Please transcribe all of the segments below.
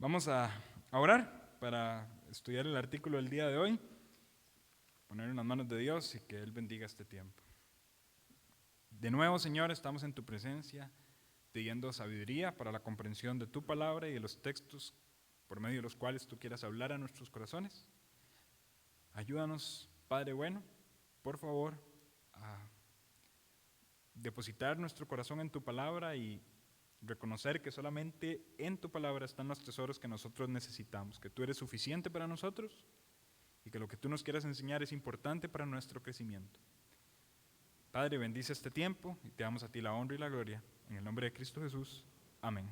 Vamos a orar para estudiar el artículo del día de hoy, poner en las manos de Dios y que Él bendiga este tiempo. De nuevo, Señor, estamos en tu presencia pidiendo sabiduría para la comprensión de tu palabra y de los textos por medio de los cuales tú quieras hablar a nuestros corazones. Ayúdanos, Padre bueno, por favor, a depositar nuestro corazón en tu palabra y reconocer que solamente en tu palabra están los tesoros que nosotros necesitamos, que tú eres suficiente para nosotros y que lo que tú nos quieras enseñar es importante para nuestro crecimiento. Padre, bendice este tiempo y te damos a ti la honra y la gloria. En el nombre de Cristo Jesús. Amén.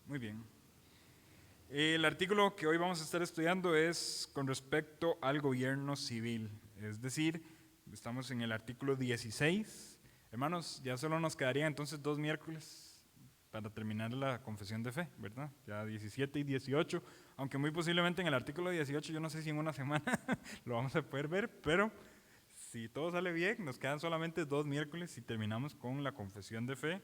Muy bien. El artículo que hoy vamos a estar estudiando es con respecto al gobierno civil, es decir, estamos en el artículo 16. Hermanos, ya solo nos quedarían entonces 2 miércoles para terminar la confesión de fe, ¿verdad? Ya 17 y 18, aunque muy posiblemente en el artículo 18, yo no sé si en una semana lo vamos a poder ver, pero si todo sale bien, nos quedan solamente 2 miércoles y terminamos con la confesión de fe.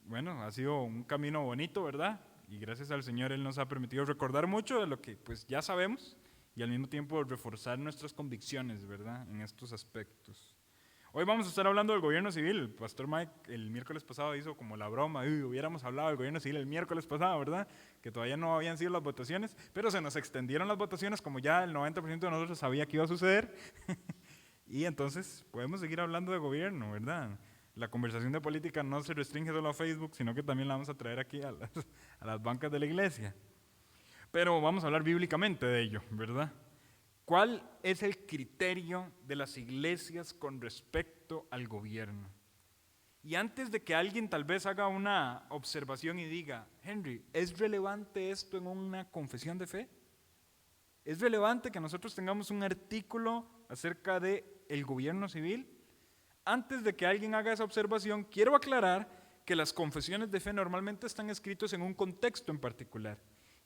Bueno, ha sido un camino bonito, ¿verdad? Y gracias al Señor Él nos ha permitido recordar mucho de lo que pues ya sabemos y al mismo tiempo reforzar nuestras convicciones, ¿verdad? En estos aspectos. Hoy vamos a estar hablando del gobierno civil. El pastor Mike el miércoles pasado hizo como la broma, hubiéramos hablado del gobierno civil el miércoles pasado, ¿verdad? Que todavía no habían sido las votaciones, pero se nos extendieron las votaciones como ya el 90% de nosotros sabía que iba a suceder. Y entonces podemos seguir hablando de gobierno, ¿verdad? La conversación de política no se restringe solo a Facebook, sino que también la vamos a traer aquí a las bancas de la iglesia. Pero vamos a hablar bíblicamente de ello, ¿verdad? ¿Cuál es el criterio de las iglesias con respecto al gobierno? Y antes de que alguien tal vez haga una observación y diga, Henry, ¿es relevante esto en una confesión de fe? ¿Es relevante que nosotros tengamos un artículo acerca del gobierno civil? Antes de que alguien haga esa observación, quiero aclarar que las confesiones de fe normalmente están escritas en un contexto en particular.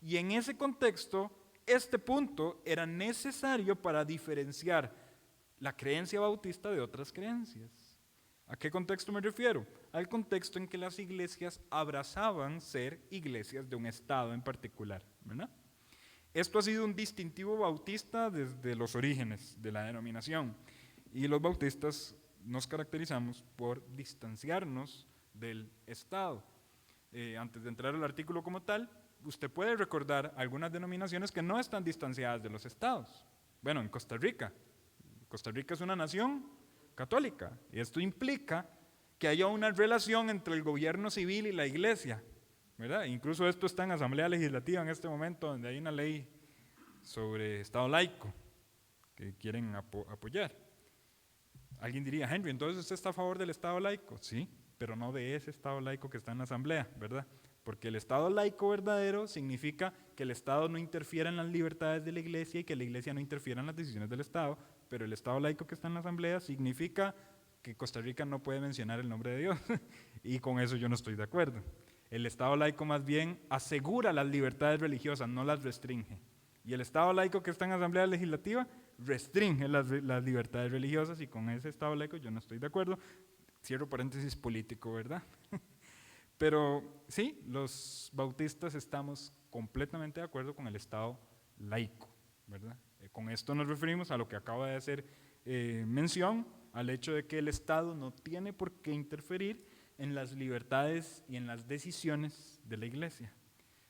Y en ese contexto, este punto era necesario para diferenciar la creencia bautista de otras creencias. ¿A qué contexto me refiero? Al contexto en que las iglesias abrazaban ser iglesias de un estado en particular, ¿verdad? Esto ha sido un distintivo bautista desde los orígenes de la denominación. Y los bautistas nos caracterizamos por distanciarnos del Estado. Antes de entrar al artículo como tal, usted puede recordar algunas denominaciones que no están distanciadas de los estados. Bueno, en Costa Rica es una nación católica y esto implica que haya una relación entre el gobierno civil y la iglesia, ¿verdad? Incluso esto está en Asamblea Legislativa en este momento, donde hay una ley sobre Estado laico que quieren apoyar. Alguien diría, Henry, entonces usted está a favor del Estado laico. Sí, pero no de ese Estado laico que está en la Asamblea, ¿verdad? Porque el Estado laico verdadero significa que el Estado no interfiera en las libertades de la iglesia y que la iglesia no interfiera en las decisiones del Estado, pero el Estado laico que está en la Asamblea significa que Costa Rica no puede mencionar el nombre de Dios y con eso yo no estoy de acuerdo. El Estado laico más bien asegura las libertades religiosas, no las restringe. Y el Estado laico que está en la Asamblea Legislativa restringe las libertades religiosas y con ese Estado laico yo no estoy de acuerdo. Cierro paréntesis político, ¿verdad? Pero sí, los bautistas estamos completamente de acuerdo con el Estado laico, ¿verdad? Con esto nos referimos a lo que acaba de hacer mención, al hecho de que el Estado no tiene por qué interferir en las libertades y en las decisiones de la iglesia.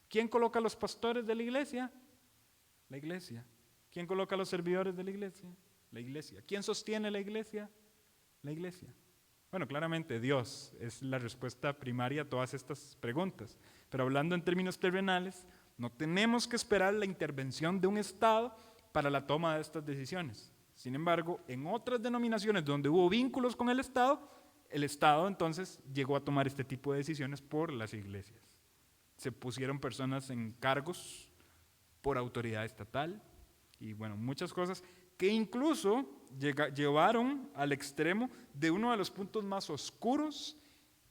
¿Quién coloca a los pastores de la iglesia? La iglesia. ¿Quién coloca a los servidores de la iglesia? La iglesia. ¿Quién sostiene la iglesia? La iglesia. Bueno, claramente Dios es la respuesta primaria a todas estas preguntas, pero hablando en términos terrenales, no tenemos que esperar la intervención de un Estado para la toma de estas decisiones. Sin embargo, en otras denominaciones donde hubo vínculos con el Estado entonces llegó a tomar este tipo de decisiones por las iglesias. Se pusieron personas en cargos por autoridad estatal y bueno, muchas cosas que incluso llevaron al extremo de uno de los puntos más oscuros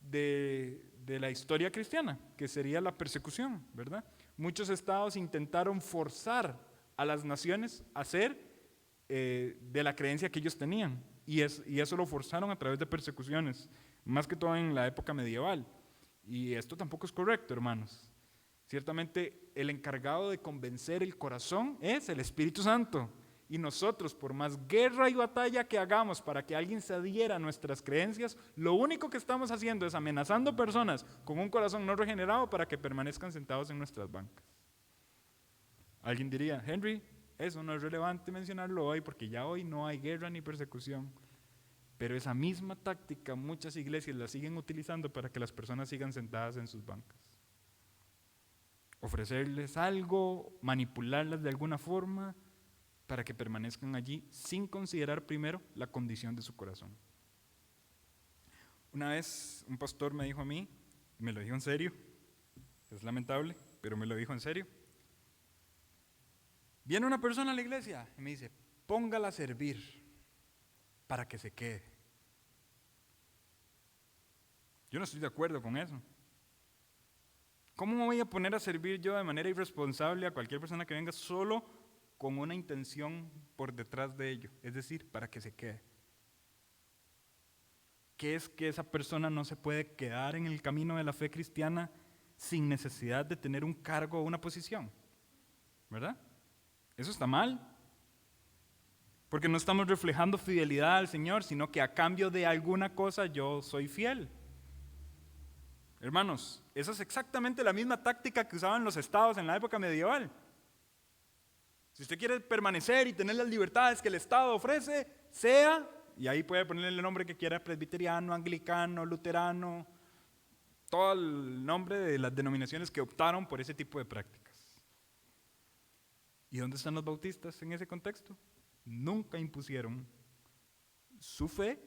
de la historia cristiana, que sería la persecución, ¿verdad? Muchos estados intentaron forzar a las naciones a ser de la creencia que ellos tenían y eso lo forzaron a través de persecuciones, más que todo en la época medieval. Y esto tampoco es correcto, hermanos. Ciertamente el encargado de convencer el corazón es el Espíritu Santo. Y nosotros, por más guerra y batalla que hagamos para que alguien se adhiera a nuestras creencias, lo único que estamos haciendo es amenazando personas con un corazón no regenerado para que permanezcan sentados en nuestras bancas. Alguien diría, Henry, eso no es relevante mencionarlo hoy porque ya hoy no hay guerra ni persecución. Pero esa misma táctica muchas iglesias la siguen utilizando para que las personas sigan sentadas en sus bancas. Ofrecerles algo, manipularlas de alguna forma para que permanezcan allí sin considerar primero la condición de su corazón. Una vez un pastor me dijo a mí, y me lo dijo en serio, es lamentable, pero me lo dijo en serio. Viene una persona a la iglesia y me dice, póngala a servir para que se quede. Yo no estoy de acuerdo con eso. ¿Cómo me voy a poner a servir yo de manera irresponsable a cualquier persona que venga solo con una intención por detrás de ello? Es decir, para que se quede. ¿Qué es que esa persona no se puede quedar en el camino de la fe cristiana sin necesidad de tener un cargo o una posición? ¿Verdad? Eso está mal. Porque no estamos reflejando fidelidad al Señor, sino que a cambio de alguna cosa yo soy fiel. Hermanos, esa es exactamente la misma táctica que usaban los estados en la época medieval. Si usted quiere permanecer y tener las libertades que el Estado ofrece, sea, y ahí puede ponerle el nombre que quiera, presbiteriano, anglicano, luterano, todo el nombre de las denominaciones que optaron por ese tipo de prácticas. ¿Y dónde están los bautistas en ese contexto? Nunca impusieron su fe,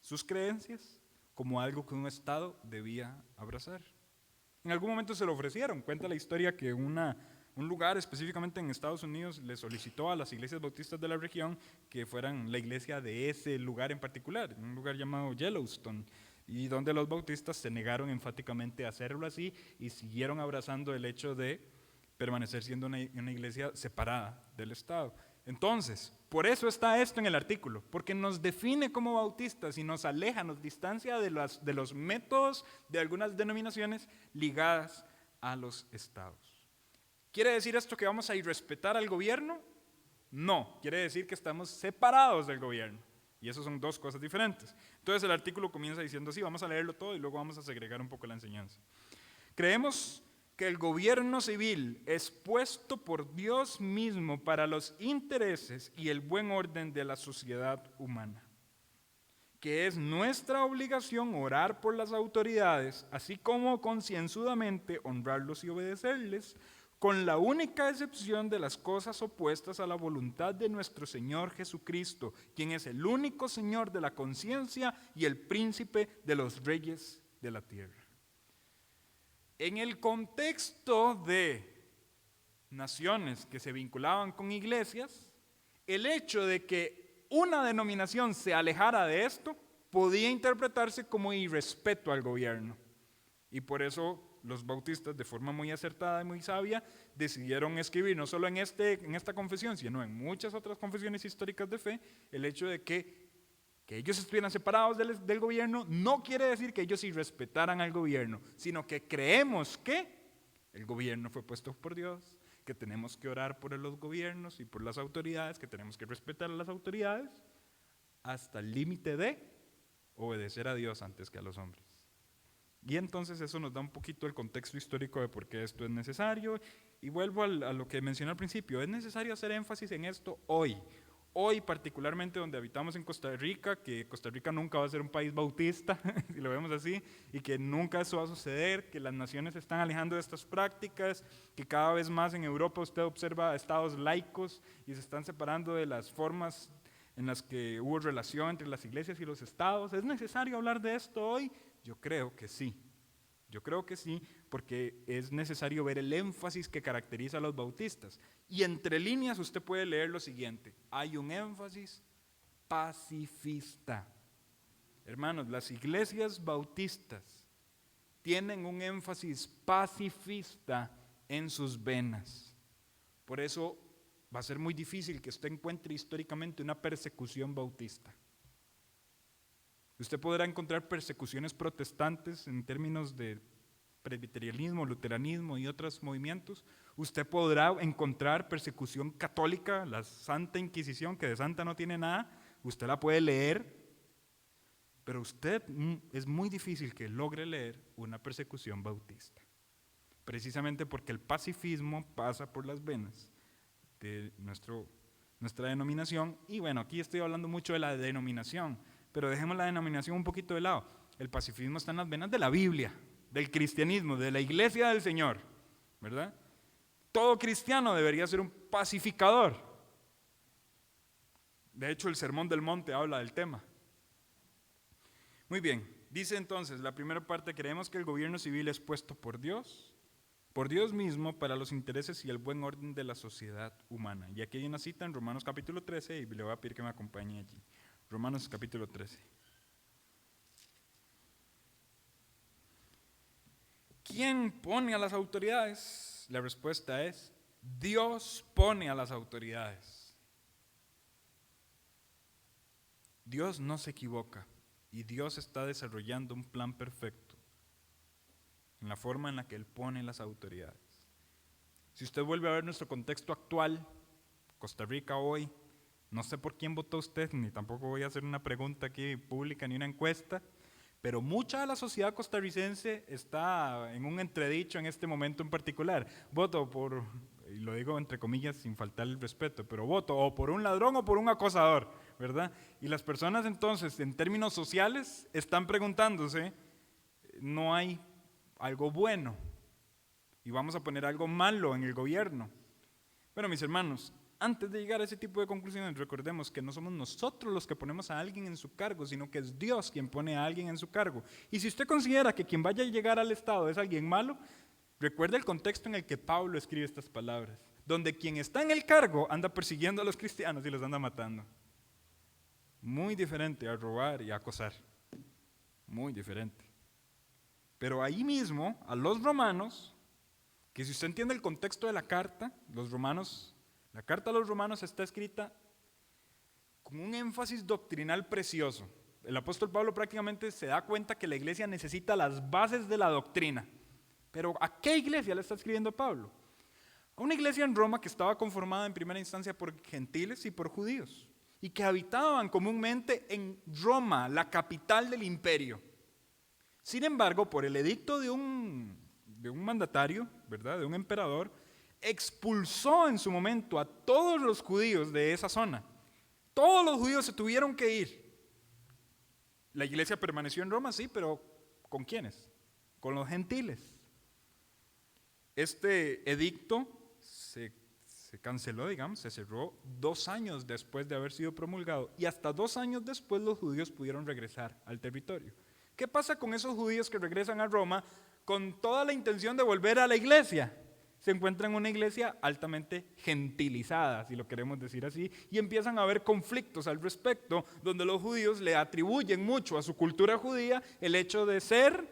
sus creencias, como algo que un Estado debía abrazar. En algún momento se lo ofrecieron. Cuenta la historia que un lugar específicamente en Estados Unidos le solicitó a las iglesias bautistas de la región que fueran la iglesia de ese lugar en particular, un lugar llamado Yellowstone, y donde los bautistas se negaron enfáticamente a hacerlo así y siguieron abrazando el hecho de permanecer siendo una iglesia separada del Estado. Entonces, por eso está esto en el artículo, porque nos define como bautistas y nos aleja, nos distancia de los métodos de algunas denominaciones ligadas a los estados. ¿Quiere decir esto que vamos a irrespetar al gobierno? No, quiere decir que estamos separados del gobierno. Y eso son dos cosas diferentes. Entonces el artículo comienza diciendo así, vamos a leerlo todo y luego vamos a segregar un poco la enseñanza. Creemos que el gobierno civil es puesto por Dios mismo para los intereses y el buen orden de la sociedad humana, que es nuestra obligación orar por las autoridades, así como concienzudamente honrarlos y obedecerles, con la única excepción de las cosas opuestas a la voluntad de nuestro Señor Jesucristo, quien es el único Señor de la conciencia y el príncipe de los reyes de la tierra. En el contexto de naciones que se vinculaban con iglesias, el hecho de que una denominación se alejara de esto podía interpretarse como irrespeto al gobierno. Y por eso los bautistas, de forma muy acertada y muy sabia, decidieron escribir, no solo en esta confesión, sino en muchas otras confesiones históricas de fe, el hecho de que ellos estuvieran separados del gobierno no quiere decir que ellos irrespetaran al gobierno, sino que creemos que el gobierno fue puesto por Dios, que tenemos que orar por los gobiernos y por las autoridades, que tenemos que respetar a las autoridades hasta el límite de obedecer a Dios antes que a los hombres. Y entonces eso nos da un poquito el contexto histórico de por qué esto es necesario. Y vuelvo a lo que mencioné al principio, es necesario hacer énfasis en esto hoy. Hoy particularmente donde habitamos en Costa Rica, que Costa Rica nunca va a ser un país bautista, si lo vemos así, y que nunca eso va a suceder, que las naciones se están alejando de estas prácticas, que cada vez más en Europa usted observa estados laicos y se están separando de las formas en las que hubo relación entre las iglesias y los estados. ¿Es necesario hablar de esto hoy? Yo creo que sí. Yo creo que sí, porque es necesario ver el énfasis que caracteriza a los bautistas. Y entre líneas usted puede leer lo siguiente: hay un énfasis pacifista. Hermanos, las iglesias bautistas tienen un énfasis pacifista en sus venas. Por eso va a ser muy difícil que usted encuentre históricamente una persecución bautista. Usted podrá encontrar persecuciones protestantes en términos de presbiterianismo, luteranismo y otros movimientos, usted podrá encontrar persecución católica, la Santa Inquisición, que de santa no tiene nada, usted la puede leer, pero usted es muy difícil que logre leer una persecución bautista, precisamente porque el pacifismo pasa por las venas de nuestra denominación. Y bueno, aquí estoy hablando mucho de la denominación, pero dejemos la denominación un poquito de lado. El pacifismo está en las venas de la Biblia, del cristianismo, de la iglesia del Señor, ¿verdad? Todo cristiano debería ser un pacificador. De hecho, el Sermón del Monte habla del tema. Muy bien, dice entonces, la primera parte: creemos que el gobierno civil es puesto por Dios mismo, para los intereses y el buen orden de la sociedad humana. Y aquí hay una cita en Romanos capítulo 13, y le voy a pedir que me acompañe allí. Romanos capítulo 13. ¿Quién pone a las autoridades? La respuesta es: Dios pone a las autoridades. Dios no se equivoca. Y Dios está desarrollando un plan perfecto en la forma en la que Él pone las autoridades. Si usted vuelve a ver nuestro contexto actual, Costa Rica hoy, no sé por quién votó usted, ni tampoco voy a hacer una pregunta aquí pública ni una encuesta, pero mucha de la sociedad costarricense está en un entredicho en este momento en particular. Voto por, y lo digo entre comillas sin faltar el respeto, pero voto o por un ladrón o por un acosador, ¿verdad? Y las personas entonces, en términos sociales, están preguntándose, no hay algo bueno y vamos a poner algo malo en el gobierno. Bueno, mis hermanos, antes de llegar a ese tipo de conclusiones, recordemos que no somos nosotros los que ponemos a alguien en su cargo, sino que es Dios quien pone a alguien en su cargo. Y si usted considera que quien vaya a llegar al Estado es alguien malo, recuerde el contexto en el que Pablo escribe estas palabras, donde quien está en el cargo anda persiguiendo a los cristianos y los anda matando. Muy diferente a robar y a acosar, muy diferente. Pero ahí mismo, a los romanos, que si usted entiende el contexto de la carta, la carta a los romanos está escrita con un énfasis doctrinal precioso. El apóstol Pablo prácticamente se da cuenta que la iglesia necesita las bases de la doctrina. Pero ¿a qué iglesia le está escribiendo Pablo? A una iglesia en Roma que estaba conformada en primera instancia por gentiles y por judíos, y que habitaban comúnmente en Roma, la capital del imperio. Sin embargo, por el edicto de un mandatario, ¿verdad?, de un emperador, expulsó en su momento a todos los judíos de esa zona. Todos los judíos se tuvieron que ir. La iglesia permaneció en Roma, sí, pero ¿con quiénes? Con los gentiles. Este edicto se canceló, digamos, se cerró 2 años después de haber sido promulgado, y hasta 2 años después los judíos pudieron regresar al territorio. ¿Qué pasa con esos judíos que regresan a Roma con toda la intención de volver a la iglesia? Se encuentran en una iglesia altamente gentilizada, si lo queremos decir así, y empiezan a haber conflictos al respecto, donde los judíos le atribuyen mucho a su cultura judía el hecho de ser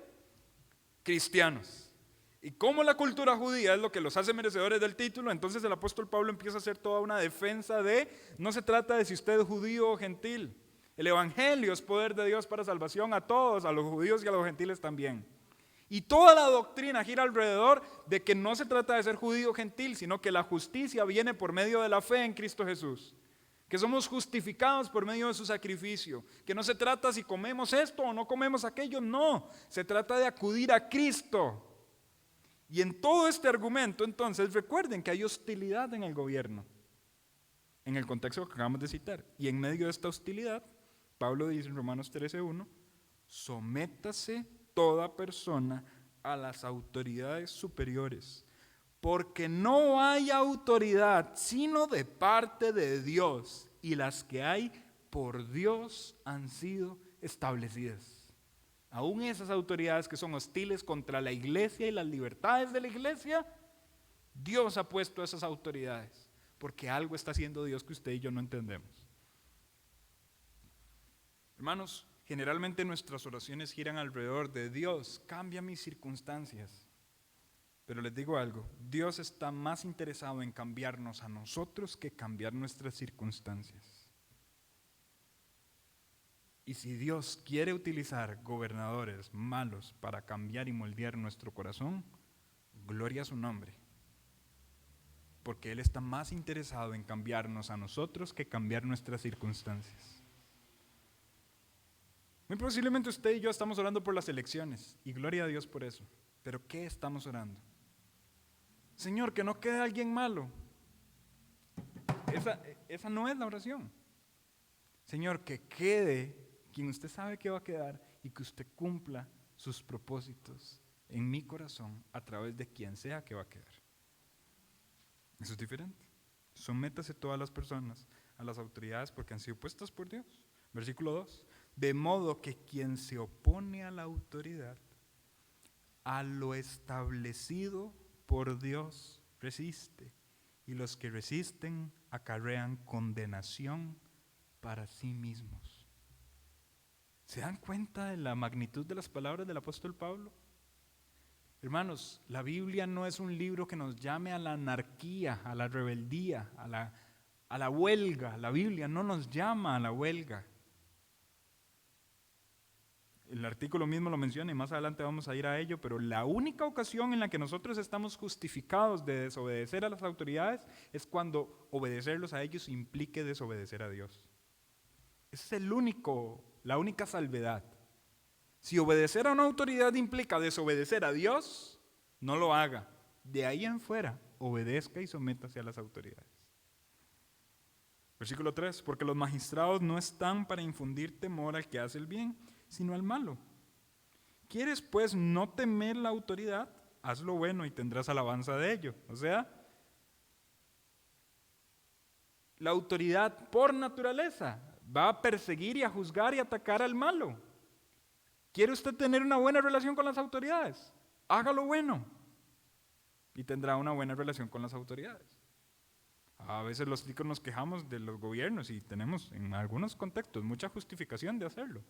cristianos. Y como la cultura judía es lo que los hace merecedores del título, entonces el apóstol Pablo empieza a hacer toda una defensa de, no se trata de si usted es judío o gentil. El evangelio es poder de Dios para salvación a todos, a los judíos y a los gentiles también. Y toda la doctrina gira alrededor de que no se trata de ser judío o gentil, sino que la justicia viene por medio de la fe en Cristo Jesús. Que somos justificados por medio de su sacrificio. Que no se trata si comemos esto o no comemos aquello, no. Se trata de acudir a Cristo. Y en todo este argumento, entonces, recuerden que hay hostilidad en el gobierno, en el contexto que acabamos de citar. Y en medio de esta hostilidad, Pablo dice en Romanos 13:1, sométase toda persona a las autoridades superiores, porque no hay autoridad sino de parte de Dios, y las que hay por Dios han sido establecidas. Aún esas autoridades que son hostiles contra la iglesia y las libertades de la iglesia, Dios ha puesto esas autoridades, porque algo está haciendo Dios que usted y yo no entendemos. Hermanos, generalmente nuestras oraciones giran alrededor de Dios, cambia mis circunstancias. Pero les digo algo, Dios está más interesado en cambiarnos a nosotros que cambiar nuestras circunstancias. Y si Dios quiere utilizar gobernadores malos para cambiar y moldear nuestro corazón, gloria a su nombre. Porque Él está más interesado en cambiarnos a nosotros que cambiar nuestras circunstancias. Muy posiblemente usted y yo estamos orando por las elecciones, y gloria a Dios por eso. Pero ¿qué estamos orando? Señor, que no quede alguien malo. Esa no es la oración. Señor, que quede quien usted sabe que va a quedar y que usted cumpla sus propósitos en mi corazón a través de quien sea que va a quedar. Eso es diferente. Sométase todas las personas a las autoridades porque han sido puestas por Dios. Versículo 2. De modo que quien se opone a la autoridad, a lo establecido por Dios resiste, y los que resisten acarrean condenación para sí mismos. ¿Se dan cuenta de la magnitud de las palabras del apóstol Pablo? Hermanos, la Biblia no es un libro que nos llame a la anarquía, a la rebeldía, a la huelga. La Biblia no nos llama a la huelga. El artículo mismo lo menciona y más adelante vamos a ir a ello, pero la única ocasión en la que nosotros estamos justificados de desobedecer a las autoridades es cuando obedecerlos a ellos implique desobedecer a Dios. Esa es la única salvedad. Si obedecer a una autoridad implica desobedecer a Dios, no lo haga. De ahí en fuera, obedezca y sométase a las autoridades. Versículo 3, porque los magistrados no están para infundir temor al que hace el bien, sino al malo. ¿Quieres pues no temer la autoridad? Haz lo bueno y tendrás alabanza de ello. O sea, la autoridad por naturaleza va a perseguir y a juzgar y atacar al malo. ¿Quiere usted tener una buena relación con las autoridades? Haga lo bueno y tendrá una buena relación con las autoridades. A veces los chicos nos quejamos de los gobiernos y tenemos en algunos contextos mucha justificación de hacerlo.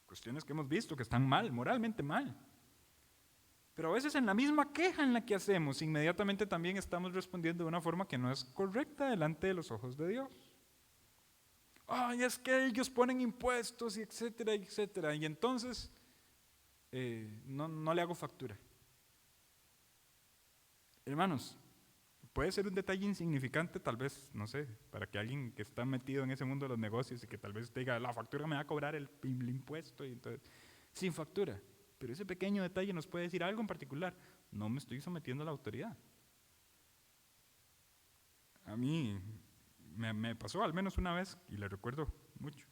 Cuestiones que hemos visto que están mal, moralmente mal. Pero a veces en la misma queja en la que hacemos, inmediatamente también estamos respondiendo de una forma que no es correcta delante de los ojos de Dios. Ay, es que ellos ponen impuestos y etcétera, etcétera. Y entonces no le hago factura. Hermanos, puede ser un detalle insignificante, tal vez, no sé, para que alguien que está metido en ese mundo de los negocios y que tal vez diga, la factura me va a cobrar el impuesto, y entonces, sin factura. Pero ese pequeño detalle nos puede decir algo en particular. No me estoy sometiendo a la autoridad. A mí me pasó al menos una vez, y le recuerdo mucho,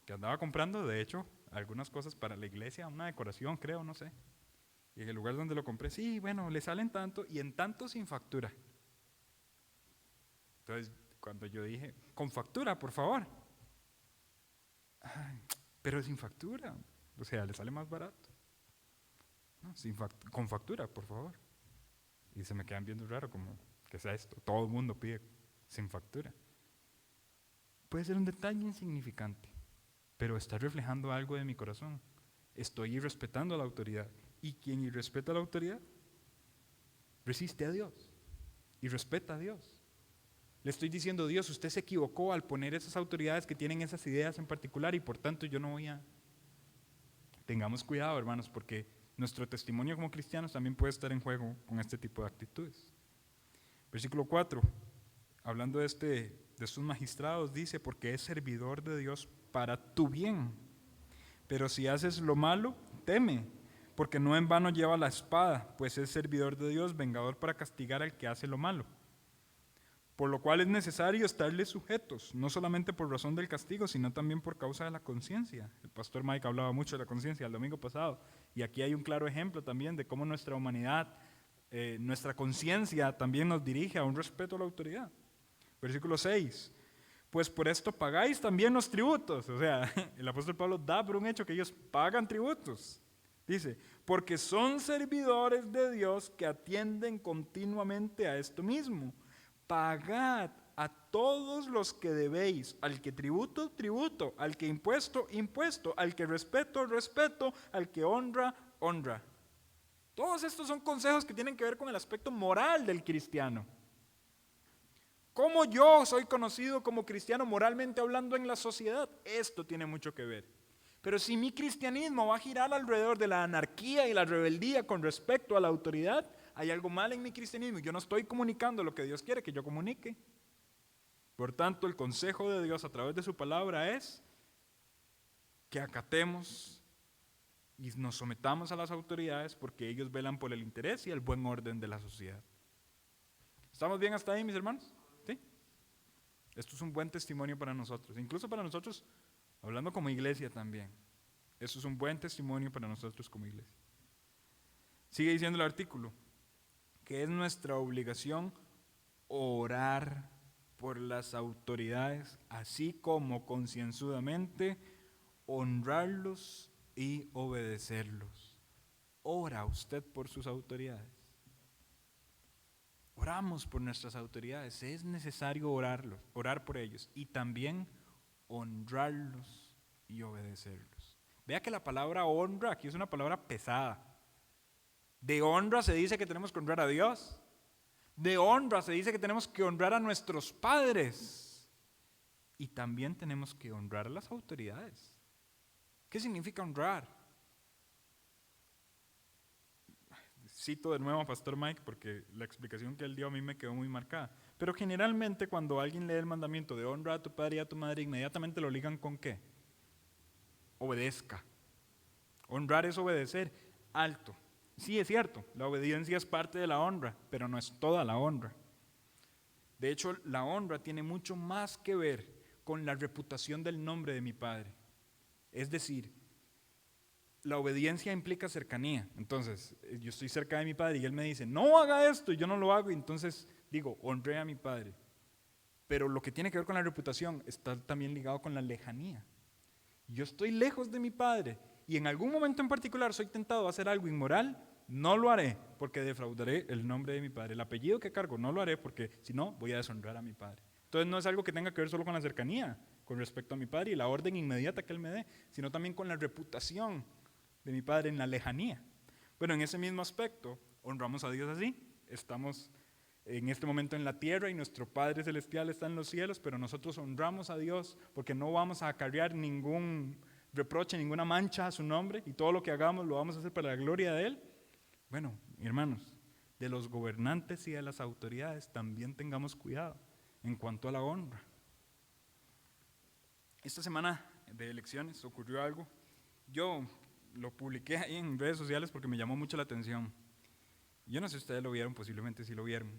que andaba comprando, de hecho, algunas cosas para la iglesia, una decoración, creo, no sé. Y en el lugar donde lo compré, sí, bueno, le salen tanto, y en tanto sin factura. Entonces, cuando yo dije, con factura, por favor. Ay, pero sin factura, o sea, le sale más barato. No, con factura, por favor. Y se me quedan viendo raro, como, ¿qué es esto? Todo el mundo pide sin factura. Puede ser un detalle insignificante, pero está reflejando algo de mi corazón. Estoy irrespetando a la autoridad. ¿Y quien irrespeta a la autoridad? Resiste a Dios y respeta a Dios. Le estoy diciendo, Dios, usted se equivocó al poner esas autoridades que tienen esas ideas en particular y por tanto yo no voy a... Tengamos cuidado, hermanos, porque nuestro testimonio como cristianos también puede estar en juego con este tipo de actitudes. Versículo 4, hablando de estos magistrados, dice, porque es servidor de Dios para tu bien. Pero si haces lo malo, teme, porque no en vano lleva la espada, pues es servidor de Dios, vengador para castigar al que hace lo malo. Por lo cual es necesario estarles sujetos, no solamente por razón del castigo, sino también por causa de la conciencia. El pastor Mike hablaba mucho de la conciencia el domingo pasado, y aquí hay un claro ejemplo también de cómo nuestra humanidad, nuestra conciencia también nos dirige a un respeto a la autoridad. Versículo 6, pues por esto pagáis también los tributos. O sea, el apóstol Pablo da por un hecho que ellos pagan tributos. Dice, porque son servidores de Dios que atienden continuamente a esto mismo. Pagad a todos los que debéis, al que tributo, tributo, al que impuesto, impuesto, al que respeto, respeto, al que honra, honra. Todos estos son consejos que tienen que ver con el aspecto moral del cristiano. ¿Cómo yo soy conocido como cristiano moralmente hablando en la sociedad? Esto tiene mucho que ver. Pero si mi cristianismo va a girar alrededor de la anarquía y la rebeldía con respecto a la autoridad, hay algo mal en mi cristianismo. Yo no estoy comunicando lo que Dios quiere que yo comunique. Por tanto, el consejo de Dios a través de su palabra es que acatemos y nos sometamos a las autoridades porque ellos velan por el interés y el buen orden de la sociedad. ¿Estamos bien hasta ahí, mis hermanos? ¿Sí? Esto es un buen testimonio para nosotros, incluso para nosotros, hablando como iglesia también. Esto es un buen testimonio para nosotros como iglesia. Sigue diciendo el artículo, que es nuestra obligación orar por las autoridades, así como concienzudamente honrarlos y obedecerlos. Ora usted por sus autoridades. Oramos por nuestras autoridades, es necesario orar por ellos y también honrarlos y obedecerlos. Vea que la palabra honra aquí es una palabra pesada. De honra se dice que tenemos que honrar a Dios. De honra se dice que tenemos que honrar a nuestros padres. Y también tenemos que honrar a las autoridades. ¿Qué significa honrar? Cito de nuevo a Pastor Mike porque la explicación que él dio a mí me quedó muy marcada. Pero generalmente cuando alguien lee el mandamiento de honra a tu padre y a tu madre, inmediatamente lo ligan con ¿qué? Obedezca. Honrar es obedecer. Alto. Sí, es cierto, la obediencia es parte de la honra, pero no es toda la honra. De hecho, la honra tiene mucho más que ver con la reputación del nombre de mi padre. Es decir, la obediencia implica cercanía. Entonces, yo estoy cerca de mi padre y él me dice, no haga esto, y yo no lo hago, y entonces digo, honré a mi padre. Pero lo que tiene que ver con la reputación está también ligado con la lejanía. Yo estoy lejos de mi padre y en algún momento en particular soy tentado a hacer algo inmoral, no lo haré porque defraudaré el nombre de mi padre. El apellido que cargo no lo haré porque si no voy a deshonrar a mi padre. Entonces no es algo que tenga que ver solo con la cercanía con respecto a mi padre y la orden inmediata que él me dé, sino también con la reputación de mi padre en la lejanía. Bueno, en ese mismo aspecto, honramos a Dios así. Estamos en este momento en la tierra y nuestro Padre Celestial está en los cielos, pero nosotros honramos a Dios porque no vamos a acarrear ningún reproche, ninguna mancha a su nombre y todo lo que hagamos lo vamos a hacer para la gloria de Él. Bueno, hermanos, de los gobernantes y de las autoridades también tengamos cuidado en cuanto a la honra. Esta semana de elecciones ocurrió algo. Yo lo publiqué ahí en redes sociales porque me llamó mucho la atención. Yo no sé si ustedes lo vieron, posiblemente sí lo vieron.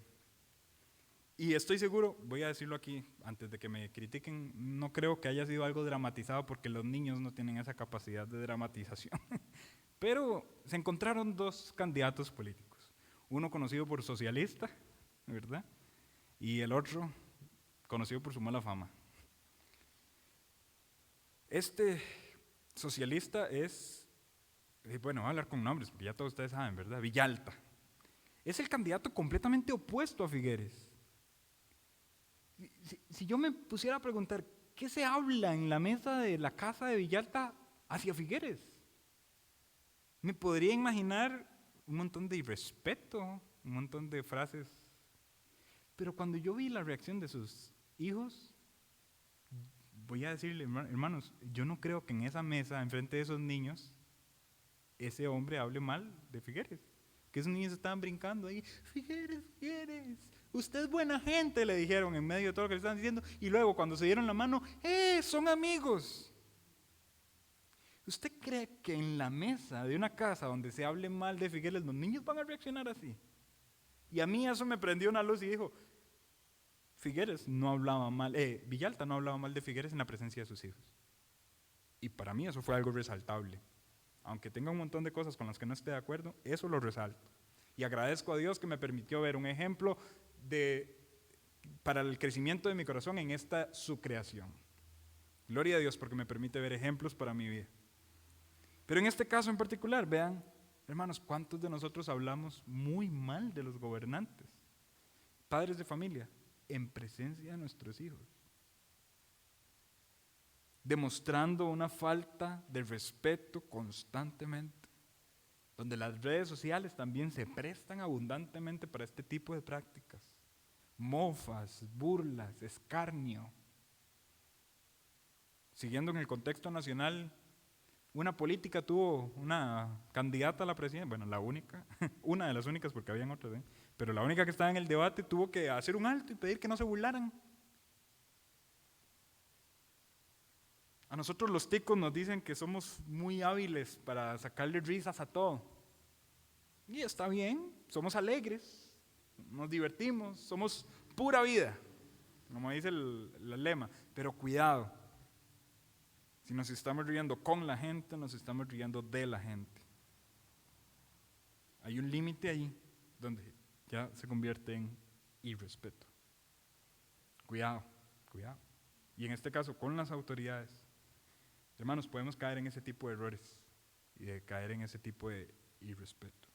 Y estoy seguro, voy a decirlo aquí antes de que me critiquen, no creo que haya sido algo dramatizado porque los niños no tienen esa capacidad de dramatización. Pero se encontraron dos candidatos políticos, uno conocido por socialista, ¿verdad? Y el otro conocido por su mala fama. Este socialista es, bueno, voy a hablar con nombres porque ya todos ustedes saben, ¿verdad? Villalta. Es el candidato completamente opuesto a Figueres. Si yo me pusiera a preguntar, ¿qué se habla en la mesa de la casa de Villalta hacia Figueres? Me podría imaginar un montón de irrespeto, un montón de frases. Pero cuando yo vi la reacción de sus hijos, voy a decirle, hermanos, yo no creo que en esa mesa, enfrente de esos niños, ese hombre hable mal de Figueres. Que esos niños estaban brincando ahí, Figueres, Figueres, usted es buena gente, le dijeron en medio de todo lo que le estaban diciendo. Y luego cuando se dieron la mano, son amigos. ¿Usted cree que en la mesa de una casa donde se hable mal de Figueres, los niños van a reaccionar así? Y a mí eso me prendió una luz y dijo, Figueres no hablaba mal, Villalta no hablaba mal de Figueres en la presencia de sus hijos. Y para mí eso fue algo resaltable. Aunque tenga un montón de cosas con las que no esté de acuerdo, eso lo resalto. Y agradezco a Dios que me permitió ver un ejemplo para el crecimiento de mi corazón en esta su creación. Gloria a Dios porque me permite ver ejemplos para mi vida. Pero en este caso en particular, vean, hermanos, ¿cuántos de nosotros hablamos muy mal de los gobernantes? Padres de familia, en presencia de nuestros hijos. Demostrando una falta de respeto constantemente, donde las redes sociales también se prestan abundantemente para este tipo de prácticas. mofas, burlas, escarnio. Siguiendo en el contexto nacional, una política tuvo una candidata a la presidencia, bueno, la única, una de las únicas porque habían otras, pero la única que estaba en el debate tuvo que hacer un alto y pedir que no se burlaran. A nosotros los ticos nos dicen que somos muy hábiles para sacarle risas a todo. Y está bien, somos alegres, nos divertimos, somos pura vida, como dice el lema, pero cuidado. Si nos estamos riendo con la gente, nos estamos riendo de la gente. Hay un límite ahí donde ya se convierte en irrespeto. Cuidado, cuidado. Y en este caso, con las autoridades, hermanos, podemos caer en ese tipo de errores y de caer en ese tipo de irrespeto.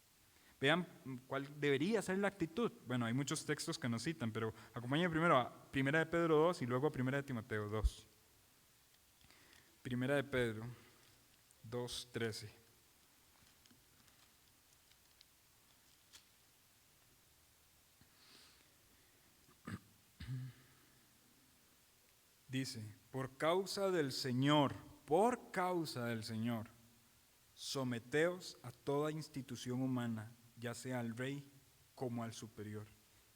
Vean cuál debería ser la actitud. Bueno, hay muchos textos que nos citan, pero acompáñenme primero a 1 de Pedro 2 y luego a 1 de Timoteo 2. 1 de Pedro 2:13. Dice, por causa del Señor, someteos a toda institución humana, ya sea al rey como al superior,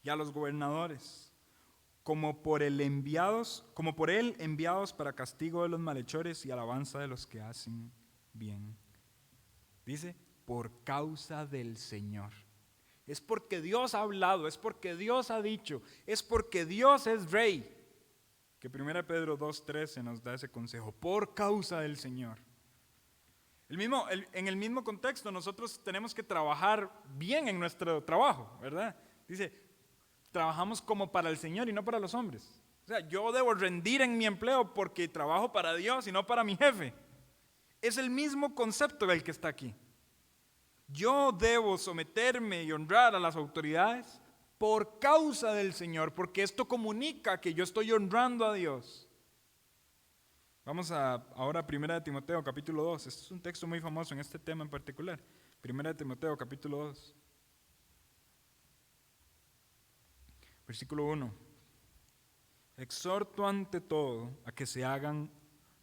y a los gobernadores, como por él enviados para castigo de los malhechores y alabanza de los que hacen bien. Dice, por causa del Señor. Es porque Dios ha hablado, es porque Dios ha dicho, es porque Dios es rey, que 1 Pedro 2:13 nos da ese consejo, por causa del Señor. En el mismo contexto, nosotros tenemos que trabajar bien en nuestro trabajo, ¿verdad? Dice, trabajamos como para el Señor y no para los hombres. O sea, yo debo rendir en mi empleo porque trabajo para Dios y no para mi jefe. Es el mismo concepto del que está aquí. Yo debo someterme y honrar a las autoridades por causa del Señor, porque esto comunica que yo estoy honrando a Dios. Vamos ahora a 1 de Timoteo capítulo 2. Este es un texto muy famoso en este tema en particular. 1 de Timoteo capítulo 2. Versículo 1. Exhorto ante todo a que se hagan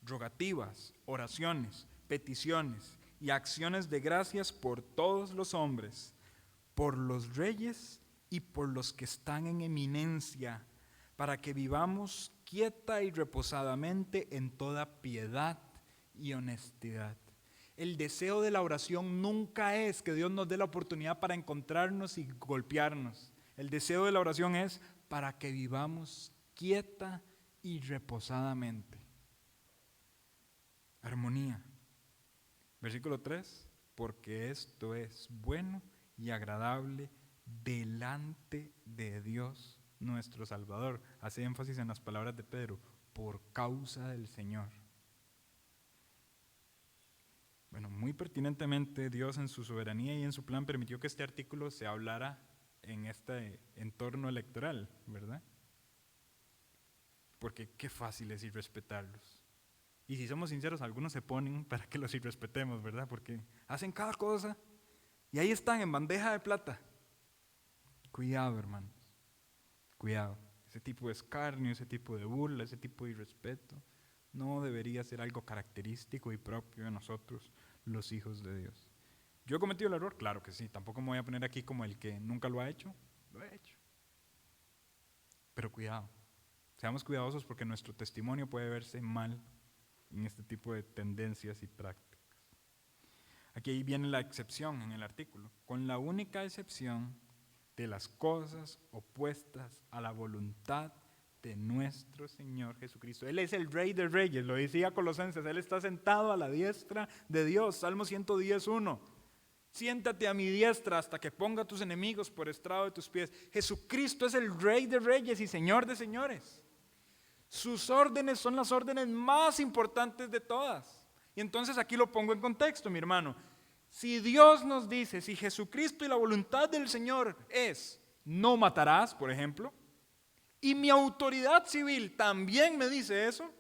rogativas, oraciones, peticiones y acciones de gracias por todos los hombres, por los reyes y por los que están en eminencia, para que vivamos quieta y reposadamente en toda piedad y honestidad. El deseo de la oración nunca es que Dios nos dé la oportunidad para encontrarnos y golpearnos. El deseo de la oración es para que vivamos quieta y reposadamente. Armonía. Versículo 3, porque esto es bueno y agradable delante de Dios nuestro Salvador. Hace énfasis en las palabras de Pedro, por causa del Señor. Bueno, muy pertinentemente Dios en su soberanía y en su plan permitió que este artículo se hablara en este entorno electoral, ¿verdad? Porque qué fácil es irrespetarlos. Y si somos sinceros, algunos se ponen para que los irrespetemos, ¿verdad? Porque hacen cada cosa y ahí están en bandeja de plata. Cuidado, hermanos, cuidado. Ese tipo de escarnio, ese tipo de burla, ese tipo de irrespeto no debería ser algo característico y propio de nosotros, los hijos de Dios. ¿Yo he cometido el error? Claro que sí. Tampoco me voy a poner aquí como el que nunca lo ha hecho. Lo he hecho. Pero cuidado. Seamos cuidadosos porque nuestro testimonio puede verse mal en este tipo de tendencias y prácticas. Aquí viene la excepción en el artículo. Con la única excepción de las cosas opuestas a la voluntad de nuestro Señor Jesucristo. Él es el Rey de Reyes, lo decía Colosenses, Él está sentado a la diestra de Dios. Salmo 110:1. Siéntate a mi diestra hasta que ponga a tus enemigos por estrado de tus pies. Jesucristo es el Rey de Reyes y Señor de señores. Sus órdenes son las órdenes más importantes de todas. Y entonces aquí lo pongo en contexto, mi hermano. Si Dios nos dice, si Jesucristo y la voluntad del Señor es, no matarás, por ejemplo, y mi autoridad civil también me dice eso,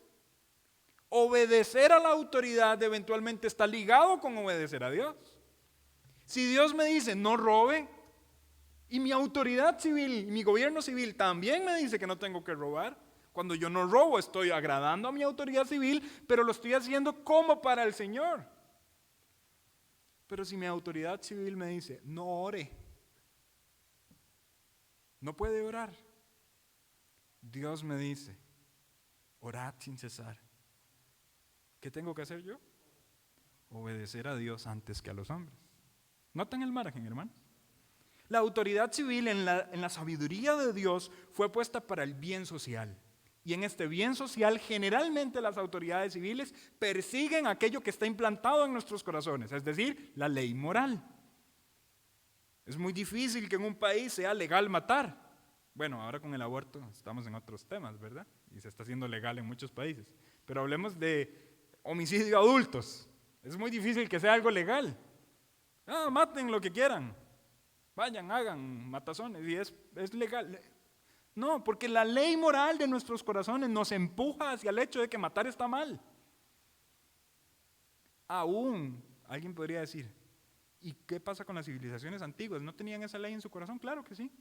obedecer a la autoridad eventualmente está ligado con obedecer a Dios. Si Dios me dice, no robe, Y mi autoridad civil y mi gobierno civil también me dice que no tengo que robar. Cuando yo no robo, estoy agradando a mi autoridad civil, pero lo estoy haciendo como para el Señor. Pero si mi autoridad civil me dice, no ore, no puede orar, Dios me dice, orad sin cesar. ¿Qué tengo que hacer yo? Obedecer a Dios antes que a los hombres. ¿Notan el margen, hermanos? La autoridad civil en la sabiduría de Dios fue puesta para el bien social. Y en este bien social, generalmente las autoridades civiles persiguen aquello que está implantado en nuestros corazones, es decir, la ley moral. Es muy difícil que en un país sea legal matar. Bueno, ahora con el aborto estamos en otros temas, ¿verdad? Y se está haciendo legal en muchos países. Pero hablemos de homicidio a adultos. Es muy difícil que sea algo legal. Maten lo que quieran. Vayan, hagan matazones y es legal. No, porque la ley moral de nuestros corazones nos empuja hacia el hecho de que matar está mal. Aún, alguien podría decir, ¿y qué pasa con las civilizaciones antiguas? ¿No tenían esa ley en su corazón? Claro que sí.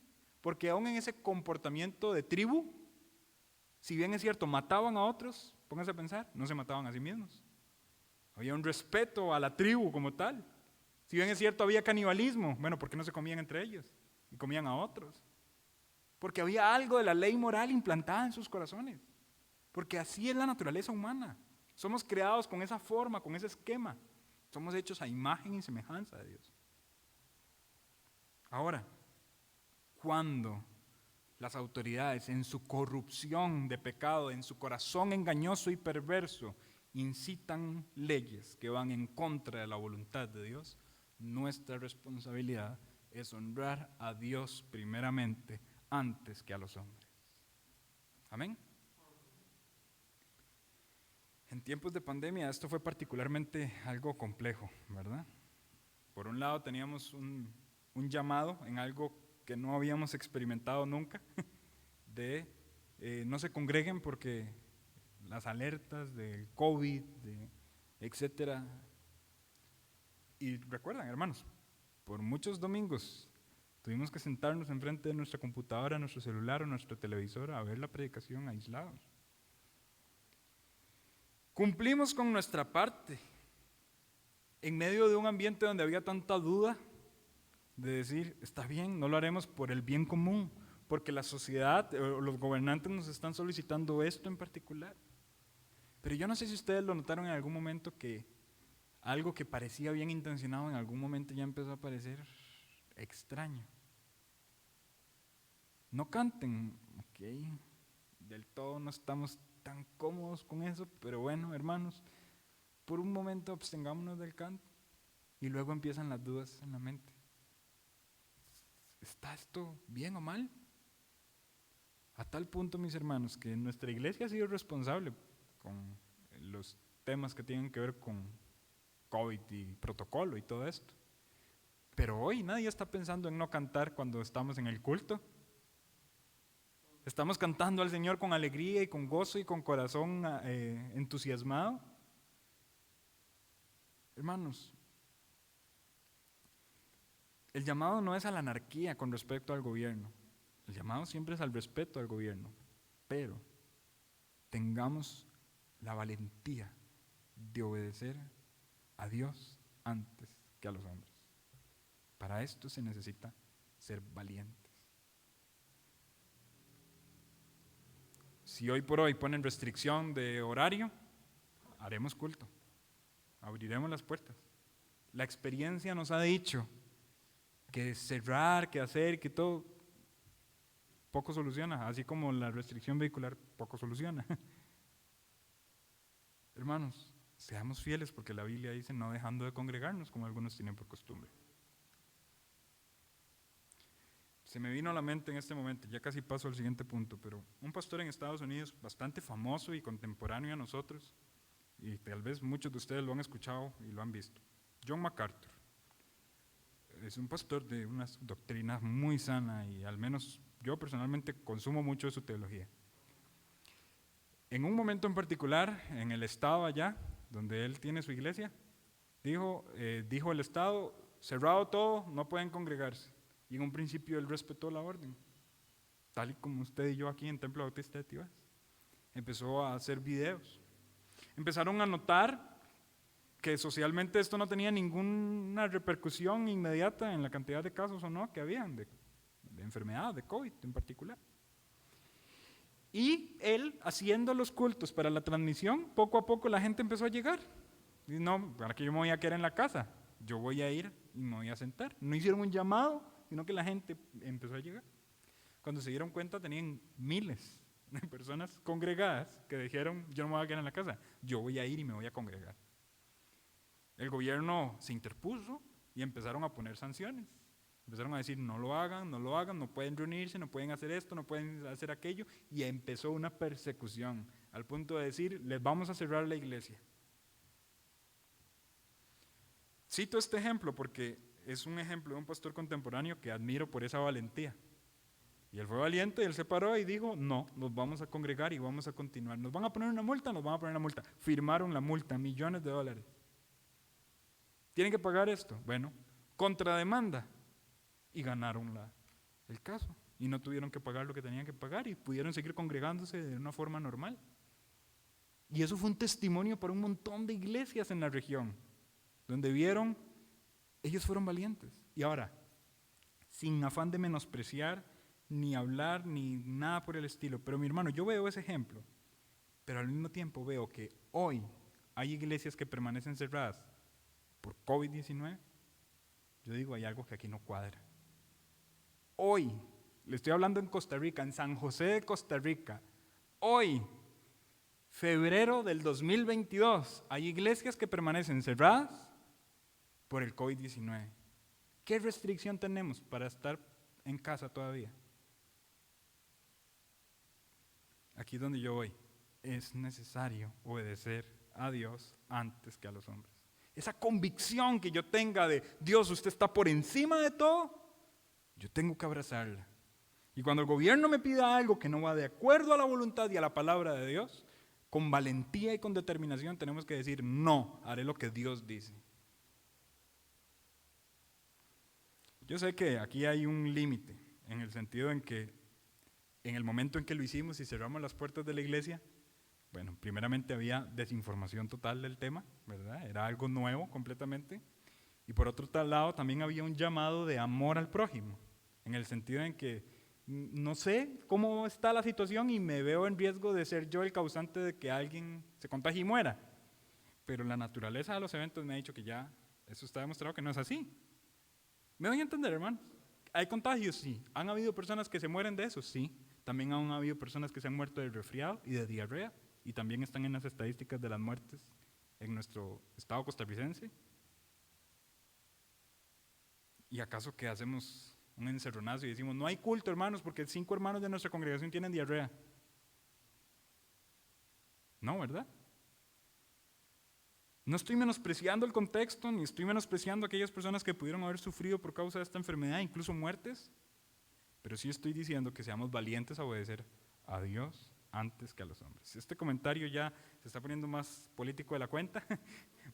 Porque aún en ese comportamiento de tribu, si bien es cierto, mataban a otros, pónganse a pensar, no se mataban a sí mismos. Había un respeto a la tribu como tal. Si bien es cierto, había canibalismo, bueno, ¿por qué no se comían entre ellos? Y comían a otros. Porque había algo de la ley moral implantada en sus corazones. Porque así es la naturaleza humana. Somos creados con esa forma, con ese esquema. Somos hechos a imagen y semejanza de Dios. Ahora, cuando las autoridades en su corrupción de pecado, en su corazón engañoso y perverso, incitan leyes que van en contra de la voluntad de Dios, nuestra responsabilidad es honrar a Dios primeramente antes que a los hombres. Amén. En tiempos de pandemia esto fue particularmente algo complejo, ¿verdad? Por un lado teníamos un llamado en algo que no habíamos experimentado nunca, de no se congreguen porque las alertas del COVID, etcétera. Y recuerdan, hermanos, por muchos domingos tuvimos que sentarnos enfrente de nuestra computadora, nuestro celular o nuestro televisor a ver la predicación aislados. Cumplimos con nuestra parte en medio de un ambiente donde había tanta duda de decir, está bien, no lo haremos por el bien común, porque la sociedad o los gobernantes nos están solicitando esto en particular. Pero yo no sé si ustedes lo notaron en algún momento que algo que parecía bien intencionado en algún momento ya empezó a parecer extraño. No canten, ok, del todo no estamos tan cómodos con eso, pero bueno, hermanos, por un momento abstengámonos del canto y luego empiezan las dudas en la mente. ¿Está esto bien o mal? A tal punto, mis hermanos, que nuestra iglesia ha sido responsable con los temas que tienen que ver con COVID y protocolo y todo esto. Pero hoy nadie está pensando en no cantar cuando estamos en el culto. Estamos cantando al Señor con alegría y con gozo y con corazón entusiasmado. Hermanos, el llamado no es a la anarquía con respecto al gobierno. El llamado siempre es al respeto al gobierno. Pero tengamos la valentía de obedecer a Dios antes que a los hombres. Para esto se necesita ser valientes. Si hoy por hoy ponen restricción de horario, haremos culto, abriremos las puertas. La experiencia nos ha dicho que cerrar, que hacer, que todo, poco soluciona, así como la restricción vehicular poco soluciona. Hermanos, seamos fieles porque la Biblia dice no dejando de congregarnos como algunos tienen por costumbre. Se me vino a la mente en este momento, ya casi paso al siguiente punto, pero un pastor en Estados Unidos bastante famoso y contemporáneo a nosotros, y tal vez muchos de ustedes lo han escuchado y lo han visto, John MacArthur. Es un pastor de una doctrina muy sana y al menos yo personalmente consumo mucho de su teología. En un momento en particular, en el estado allá, donde él tiene su iglesia, dijo el estado, cerrado todo, no pueden congregarse. Y en un principio él respetó la orden, tal y como usted y yo aquí en Templo Bautista de Tibás. Empezó a hacer videos. Empezaron a notar que socialmente esto no tenía ninguna repercusión inmediata en la cantidad de casos o no que habían de enfermedad, de COVID en particular. Y él, haciendo los cultos para la transmisión, poco a poco la gente empezó a llegar. Y no, ¿para qué yo me voy a quedar en la casa? Yo voy a ir y me voy a sentar. No hicieron un llamado, sino que la gente empezó a llegar. Cuando se dieron cuenta tenían miles de personas congregadas que dijeron, yo no me voy a quedar en la casa, yo voy a ir y me voy a congregar. El gobierno se interpuso y empezaron a poner sanciones. Empezaron a decir, no lo hagan, no pueden reunirse, no pueden hacer esto, no pueden hacer aquello. Y empezó una persecución al punto de decir, les vamos a cerrar la iglesia. Cito este ejemplo porque es un ejemplo de un pastor contemporáneo que admiro por esa valentía. Y él fue valiente y él se paró y dijo, no, nos vamos a congregar y vamos a continuar. ¿Nos van a poner una multa? Nos van a poner una multa. Firmaron la multa, millones de dólares. ¿Tienen que pagar esto? Bueno, contrademanda. Y ganaron el caso. Y no tuvieron que pagar lo que tenían que pagar y pudieron seguir congregándose de una forma normal. Y eso fue un testimonio para un montón de iglesias en la región, donde vieron, ellos fueron valientes. Y ahora, sin afán de menospreciar, ni hablar, ni nada por el estilo, pero mi hermano, yo veo ese ejemplo, pero al mismo tiempo veo que hoy hay iglesias que permanecen cerradas por COVID-19. Yo digo, hay algo que aquí no cuadra. Hoy, le estoy hablando en Costa Rica, en San José de Costa Rica, hoy, febrero del 2022, hay iglesias que permanecen cerradas por el COVID-19. ¿Qué restricción tenemos para estar en casa todavía? Aquí es donde yo voy. Es necesario obedecer a Dios antes que a los hombres. Esa convicción que yo tenga de Dios, usted está por encima de todo, yo tengo que abrazarla. Y cuando el gobierno me pida algo que no va de acuerdo a la voluntad y a la palabra de Dios, con valentía y con determinación tenemos que decir, no, haré lo que Dios dice. Yo sé que aquí hay un límite, en el sentido en que en el momento en que lo hicimos y cerramos las puertas de la iglesia, bueno, primeramente había desinformación total del tema, ¿verdad? Era algo nuevo completamente. Y por otro lado también había un llamado de amor al prójimo, en el sentido en que no sé cómo está la situación y me veo en riesgo de ser yo el causante de que alguien se contagie y muera. Pero la naturaleza de los eventos me ha dicho que ya eso está demostrado que no es así. ¿Me doy a entender, hermanos? ¿Hay contagios? Sí. ¿Han habido personas que se mueren de eso? Sí. También han habido personas que se han muerto de resfriado y de diarrea y también están en las estadísticas de las muertes en nuestro estado costarricense. ¿Y acaso que hacemos un encerronazo y decimos, no hay culto, hermanos, porque 5 hermanos de nuestra congregación tienen diarrea? No, ¿verdad? No estoy menospreciando el contexto, ni estoy menospreciando a aquellas personas que pudieron haber sufrido por causa de esta enfermedad, incluso muertes, pero sí estoy diciendo que seamos valientes a obedecer a Dios antes que a los hombres. Este comentario ya se está poniendo más político de la cuenta,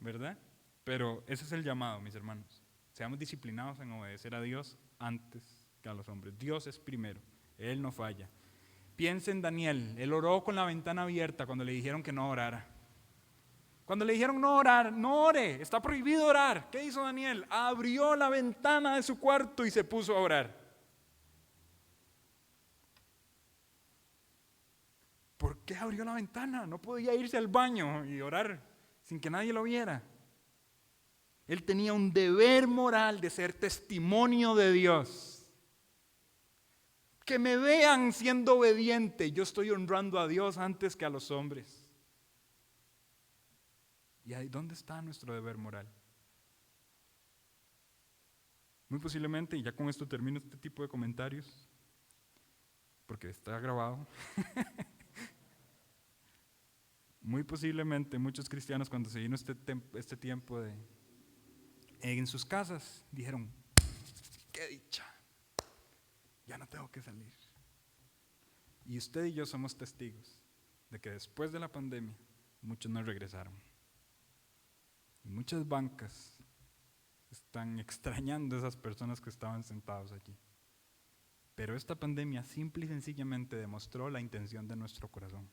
¿verdad? Pero ese es el llamado, mis hermanos. Seamos disciplinados en obedecer a Dios antes que a los hombres. Dios es primero, Él no falla. Piensa en Daniel, él oró con la ventana abierta cuando le dijeron que no orara. Cuando le dijeron no orar, no ore, está prohibido orar. ¿Qué hizo Daniel? Abrió la ventana de su cuarto y se puso a orar. ¿Por qué abrió la ventana? No podía irse al baño y orar sin que nadie lo viera. Él tenía un deber moral de ser testimonio de Dios. Que me vean siendo obediente. Yo estoy honrando a Dios antes que a los hombres. ¿Y ahí dónde está nuestro deber moral? Muy posiblemente, y ya con esto termino este tipo de comentarios, porque está grabado. Muy posiblemente muchos cristianos cuando se vino este tiempo en sus casas dijeron, ¡qué dicha! Ya no tengo que salir. Y usted y yo somos testigos de que después de la pandemia muchos no regresaron. Y muchas bancas están extrañando a esas personas que estaban sentados allí. Pero esta pandemia simple y sencillamente demostró la intención de nuestro corazón.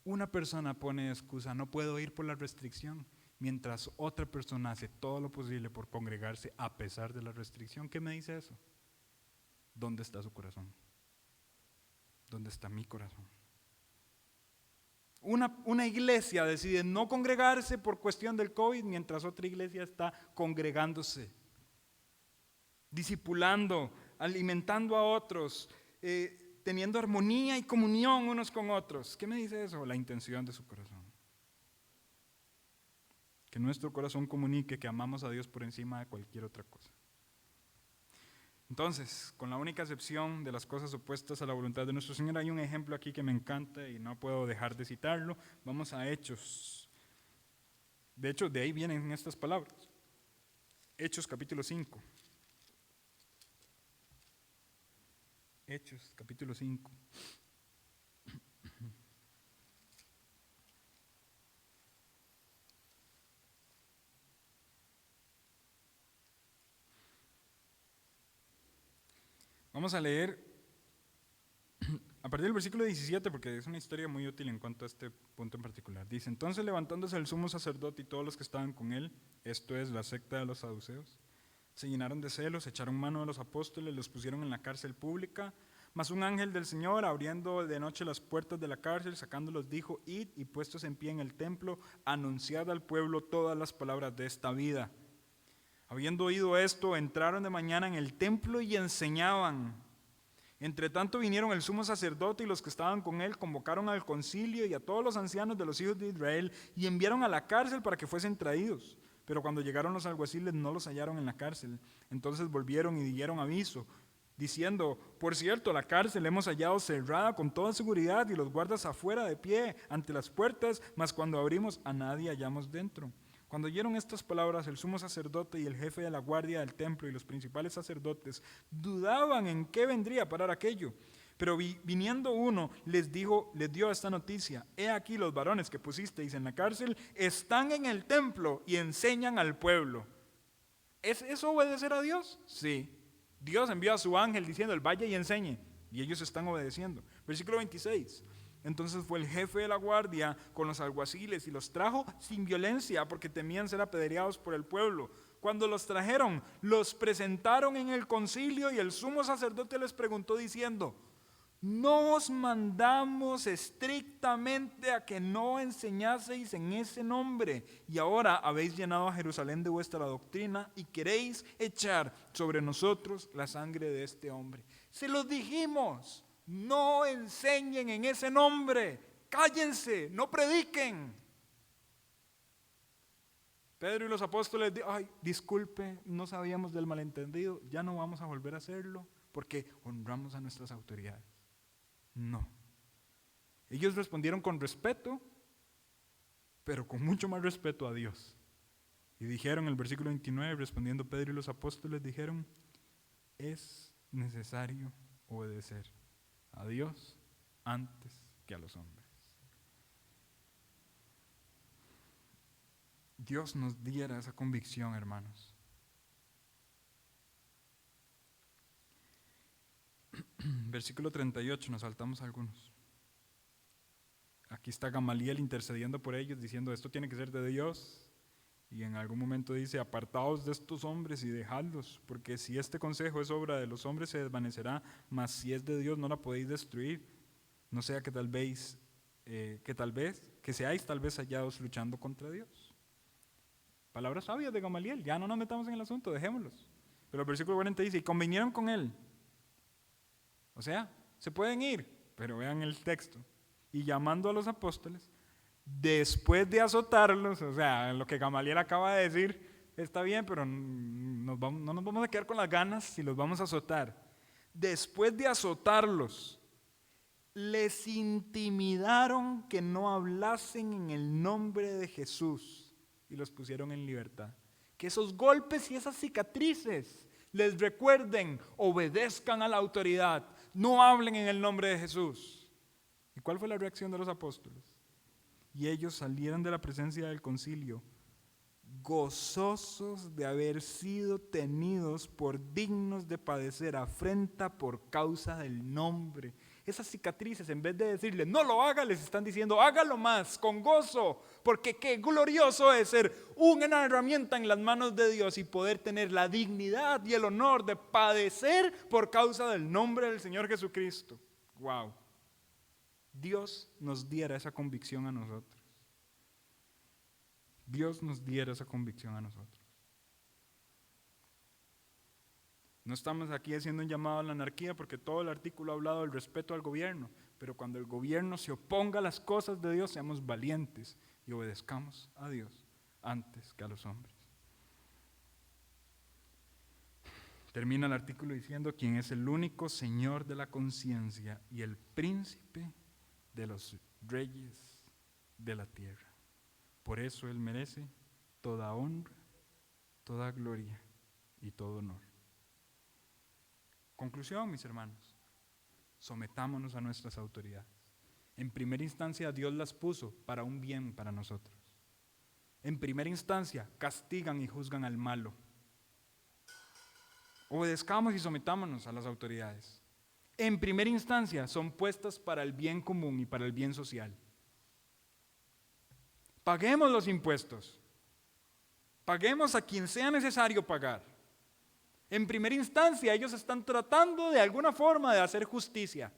Una persona pone excusa, no puedo ir por la restricción, mientras otra persona hace todo lo posible por congregarse a pesar de la restricción. ¿Qué me dice eso? ¿Dónde está su corazón? ¿Dónde está mi corazón? Una iglesia decide no congregarse por cuestión del COVID, mientras otra iglesia está congregándose, discipulando, alimentando a otros, teniendo armonía y comunión unos con otros. ¿Qué me dice eso? La intención de su corazón. Que nuestro corazón comunique que amamos a Dios por encima de cualquier otra cosa. Entonces, con la única excepción de las cosas opuestas a la voluntad de nuestro Señor, hay un ejemplo aquí que me encanta y no puedo dejar de citarlo. Vamos a Hechos. De hecho, de ahí vienen estas palabras. Hechos capítulo 5. Hechos capítulo 5. Vamos a leer a partir del versículo 17, porque es una historia muy útil en cuanto a este punto en particular. Dice, entonces levantándose el sumo sacerdote y todos los que estaban con él, esto es la secta de los saduceos, se llenaron de celos, echaron mano a los apóstoles, los pusieron en la cárcel pública, mas un ángel del Señor, abriendo de noche las puertas de la cárcel, sacándolos, dijo, id y puestos en pie en el templo, anunciad al pueblo todas las palabras de esta vida. Habiendo oído esto, entraron de mañana en el templo y enseñaban. Entre tanto vinieron el sumo sacerdote y los que estaban con él, convocaron al concilio y a todos los ancianos de los hijos de Israel y enviaron a la cárcel para que fuesen traídos. Pero cuando llegaron los alguaciles no los hallaron en la cárcel. Entonces volvieron y dieron aviso, diciendo, por cierto, la cárcel hemos hallado cerrada con toda seguridad y los guardas afuera de pie ante las puertas, mas cuando abrimos a nadie hallamos dentro. Cuando oyeron estas palabras, el sumo sacerdote y el jefe de la guardia del templo y los principales sacerdotes dudaban en qué vendría a parar aquello. Pero viniendo uno, les dio esta noticia, he aquí los varones que pusisteis en la cárcel están en el templo y enseñan al pueblo. ¿Es eso obedecer a Dios? Sí. Dios envió a su ángel diciendo, vaya y enseñe, y ellos están obedeciendo. Versículo 26. Entonces fue el jefe de la guardia con los alguaciles y los trajo sin violencia porque temían ser apedreados por el pueblo. Cuando los trajeron, los presentaron en el concilio y el sumo sacerdote les preguntó diciendo, ¿no os mandamos estrictamente a que no enseñaseis en ese nombre? Y ahora habéis llenado a Jerusalén de vuestra doctrina y queréis echar sobre nosotros la sangre de este hombre. Se los dijimos. No enseñen en ese nombre, cállense, no prediquen. Pedro y los apóstoles, ay, disculpe, no sabíamos del malentendido, ya no vamos a volver a hacerlo porque honramos a nuestras autoridades. No. Ellos respondieron con respeto, pero con mucho más respeto a Dios. Y dijeron en el versículo 29, respondiendo Pedro y los apóstoles, dijeron, es necesario obedecer a Dios antes que a los hombres. Dios nos diera esa convicción, hermanos. Versículo 38, nos saltamos algunos. Aquí está Gamaliel intercediendo por ellos, diciendo, esto tiene que ser de Dios. Y en algún momento dice, apartaos de estos hombres y dejadlos, porque si este consejo es obra de los hombres se desvanecerá, mas si es de Dios no la podéis destruir. No sea que seáis tal vez hallados luchando contra Dios. Palabras sabias de Gamaliel, ya no nos metamos en el asunto, dejémoslos. Pero el versículo 40 dice, y convinieron con él. O sea, se pueden ir, pero vean el texto. Y llamando a los apóstoles, después de azotarlos, o sea, lo que Gamaliel acaba de decir está bien, pero no nos vamos a quedar con las ganas si los vamos a azotar. Después de azotarlos, les intimidaron que no hablasen en el nombre de Jesús y los pusieron en libertad. Que esos golpes y esas cicatrices les recuerden, obedezcan a la autoridad, no hablen en el nombre de Jesús. ¿Y cuál fue la reacción de los apóstoles? Y ellos salieron de la presencia del concilio gozosos de haber sido tenidos por dignos de padecer afrenta por causa del nombre. Esas cicatrices, en vez de decirle no lo haga, les están diciendo hágalo más, con gozo, porque qué glorioso es ser una herramienta en las manos de Dios y poder tener la dignidad y el honor de padecer por causa del nombre del Señor Jesucristo. Wow. Dios nos diera esa convicción a nosotros. Dios nos diera esa convicción a nosotros. No estamos aquí haciendo un llamado a la anarquía porque todo el artículo ha hablado del respeto al gobierno, pero cuando el gobierno se oponga a las cosas de Dios, seamos valientes y obedezcamos a Dios antes que a los hombres. Termina el artículo diciendo quién es el único Señor de la conciencia y el príncipe de los reyes de la tierra. Por eso Él merece toda honra, toda gloria y todo honor. Conclusión, mis hermanos, sometámonos a nuestras autoridades. En primera instancia, Dios las puso para un bien para nosotros. En primera instancia, castigan y juzgan al malo. Obedezcamos y sometámonos a las autoridades. En primera instancia, son puestas para el bien común y para el bien social. Paguemos los impuestos. Paguemos a quien sea necesario pagar. En primera instancia, ellos están tratando de alguna forma de hacer justicia,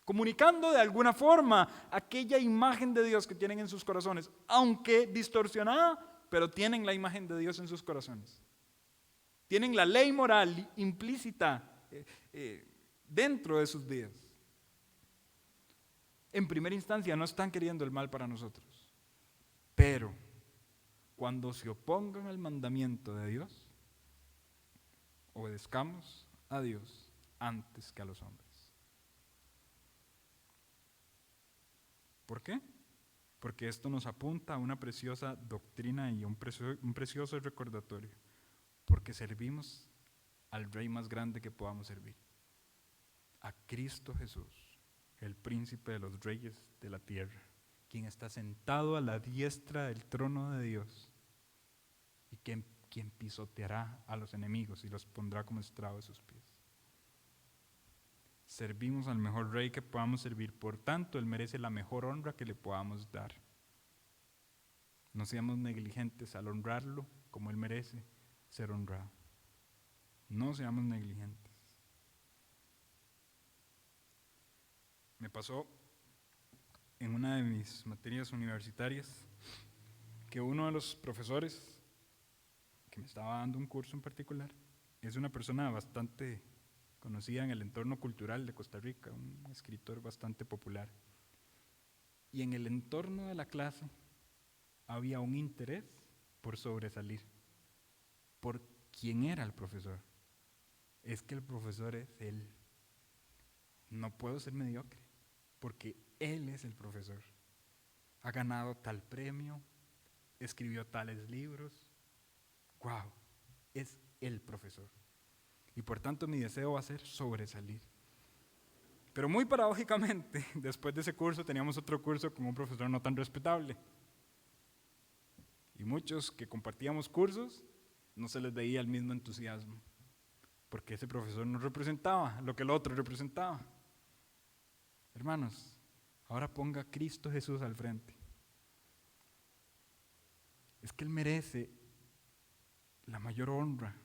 comunicando de alguna forma aquella imagen de Dios que tienen en sus corazones, aunque distorsionada, pero tienen la imagen de Dios en sus corazones. Tienen la ley moral implícita dentro de sus vidas. En primera instancia, no están queriendo el mal para nosotros, pero cuando se opongan al mandamiento de Dios, obedezcamos a Dios antes que a los hombres. ¿Por qué? Porque esto nos apunta a una preciosa doctrina y un precioso recordatorio. Porque servimos al Rey más grande que podamos servir. A Cristo Jesús, el príncipe de los reyes de la tierra, quien está sentado a la diestra del trono de Dios y quien pisoteará a los enemigos y los pondrá como estrado de sus pies. Servimos al mejor rey que podamos servir, por tanto, Él merece la mejor honra que le podamos dar. No seamos negligentes al honrarlo como Él merece ser honrado. No seamos negligentes. Me pasó en una de mis materias universitarias que uno de los profesores que me estaba dando un curso en particular es una persona bastante conocida en el entorno cultural de Costa Rica, un escritor bastante popular. Y en el entorno de la clase había un interés por sobresalir, por quién era el profesor. Es que el profesor es él. No puedo ser mediocre, porque él es el profesor. Ha ganado tal premio, escribió tales libros. ¡Wow! Es el profesor. Y por tanto mi deseo va a ser sobresalir. Pero muy paradójicamente, después de ese curso teníamos otro curso con un profesor no tan respetable. Y muchos que compartíamos cursos, no se les veía el mismo entusiasmo, porque ese profesor no representaba lo que el otro representaba. Hermanos, ahora ponga a Cristo Jesús al frente. Es que Él merece la mayor honra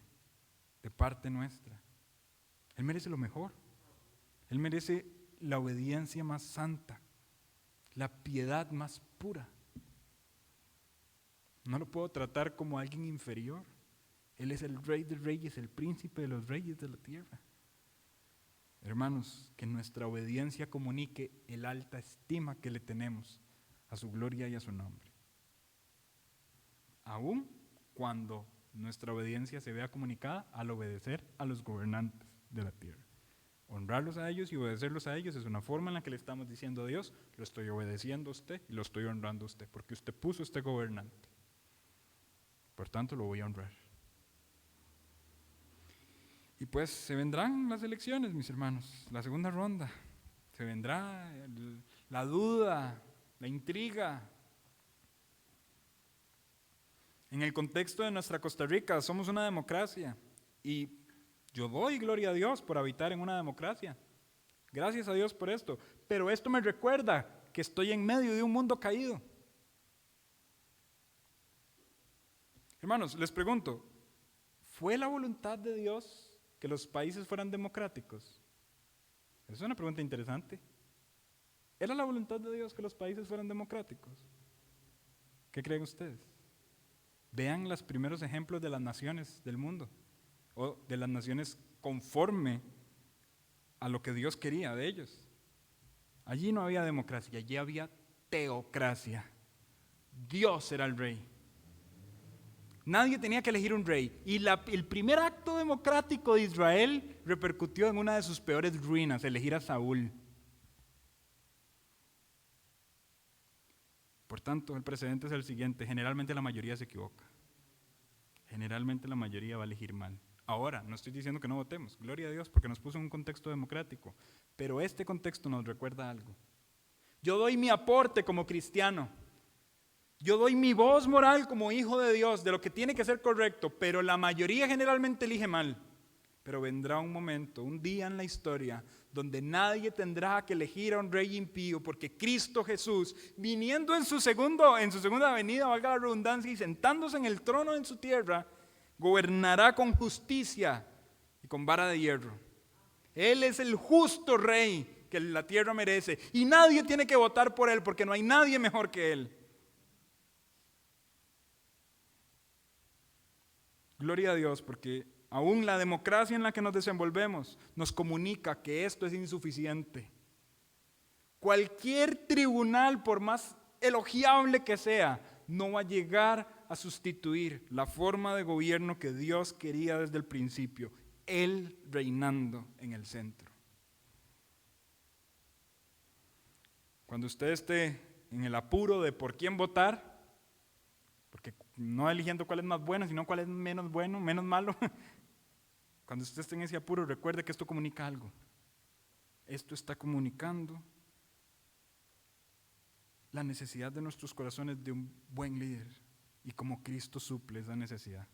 de parte nuestra. Él merece lo mejor. Él merece la obediencia más santa, la piedad más pura. No lo puedo tratar como alguien inferior. Él es el Rey de Reyes, el príncipe de los reyes de la tierra. Hermanos, que nuestra obediencia comunique el alta estima que le tenemos a su gloria y a su nombre. Aún cuando nuestra obediencia se vea comunicada al obedecer a los gobernantes de la tierra. Honrarlos a ellos y obedecerlos a ellos es una forma en la que le estamos diciendo a Dios, lo estoy obedeciendo a usted y lo estoy honrando a usted, porque usted puso este gobernante. Por tanto, lo voy a honrar. Y pues se vendrán las elecciones, mis hermanos, la segunda ronda. Se vendrá la duda, la intriga. En el contexto de nuestra Costa Rica, somos una democracia y yo doy gloria a Dios por habitar en una democracia. Gracias a Dios por esto. Pero esto me recuerda que estoy en medio de un mundo caído. Hermanos, les pregunto, ¿fue la voluntad de Dios que los países fueran democráticos? Esa es una pregunta interesante. ¿Era la voluntad de Dios que los países fueran democráticos? ¿Qué creen ustedes? Vean los primeros ejemplos de las naciones del mundo, o de las naciones conforme a lo que Dios quería de ellos. Allí no había democracia, allí había teocracia. Dios era el rey. Nadie tenía que elegir un rey. Y el primer acto democrático de Israel repercutió en una de sus peores ruinas, elegir a Saúl. Por tanto, el precedente es el siguiente: generalmente la mayoría se equivoca. Generalmente la mayoría va a elegir mal. Ahora, no estoy diciendo que no votemos, gloria a Dios, porque nos puso en un contexto democrático, pero este contexto nos recuerda algo. Yo doy mi aporte como cristiano, yo doy mi voz moral como hijo de Dios, de lo que tiene que ser correcto, pero la mayoría generalmente elige mal. Pero vendrá un momento, un día en la historia, donde nadie tendrá que elegir a un rey impío, porque Cristo Jesús, viniendo en su segunda venida, valga la redundancia, y sentándose en el trono en su tierra, gobernará con justicia y con vara de hierro. Él es el justo rey que la tierra merece, y nadie tiene que votar por él, porque no hay nadie mejor que él. Gloria a Dios, porque aún la democracia en la que nos desenvolvemos nos comunica que esto es insuficiente. Cualquier tribunal, por más elogiable que sea, no va a llegar a sustituir la forma de gobierno que Dios quería desde el principio, Él reinando en el centro. Cuando usted esté en el apuro de por quién votar, porque no eligiendo cuál es más bueno, sino cuál es menos bueno, menos malo, cuando usted esté en ese apuro, recuerde que esto comunica algo. Esto está comunicando la necesidad de nuestros corazones de un buen líder, y como Cristo suple esa necesidad.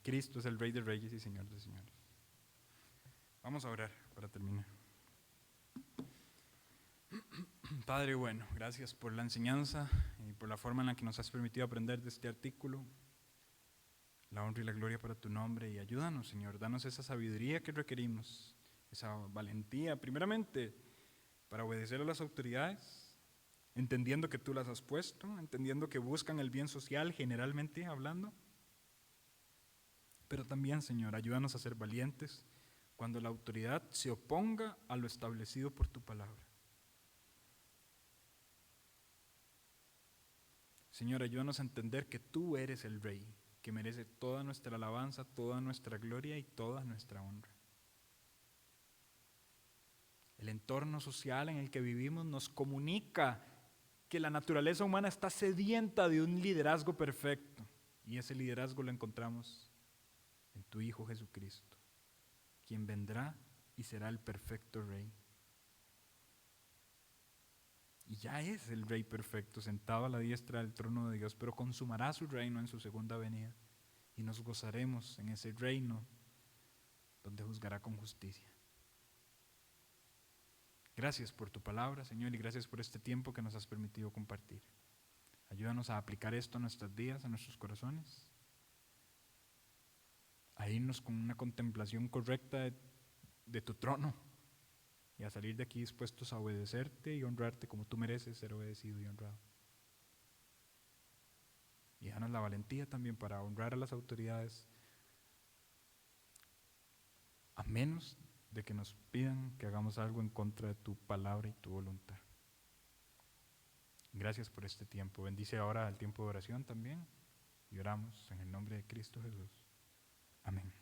Cristo es el Rey de Reyes y Señor de Señores. Vamos a orar para terminar. Padre bueno, gracias por la enseñanza y por la forma en la que nos has permitido aprender de este artículo. La honra y la gloria para tu nombre, y ayúdanos, Señor, danos esa sabiduría que requerimos, esa valentía, primeramente, para obedecer a las autoridades, entendiendo que tú las has puesto, entendiendo que buscan el bien social, generalmente hablando. Pero también, Señor, ayúdanos a ser valientes cuando la autoridad se oponga a lo establecido por tu palabra. Señor, ayúdanos a entender que tú eres el Rey, que merece toda nuestra alabanza, toda nuestra gloria y toda nuestra honra. El entorno social en el que vivimos nos comunica que la naturaleza humana está sedienta de un liderazgo perfecto, y ese liderazgo lo encontramos en tu Hijo Jesucristo, quien vendrá y será el perfecto Rey. Y ya es el Rey perfecto, sentado a la diestra del trono de Dios, pero consumará su reino en su segunda venida, y nos gozaremos en ese reino donde juzgará con justicia. Gracias por tu palabra, Señor, y gracias por este tiempo que nos has permitido compartir. Ayúdanos a aplicar esto a nuestras vidas, a nuestros corazones, a irnos con una contemplación correcta de tu trono, y a salir de aquí dispuestos a obedecerte y honrarte como tú mereces ser obedecido y honrado. Y danos la valentía también para honrar a las autoridades, a menos de que nos pidan que hagamos algo en contra de tu palabra y tu voluntad. Gracias por este tiempo. Bendice ahora el tiempo de oración también, y oramos en el nombre de Cristo Jesús. Amén.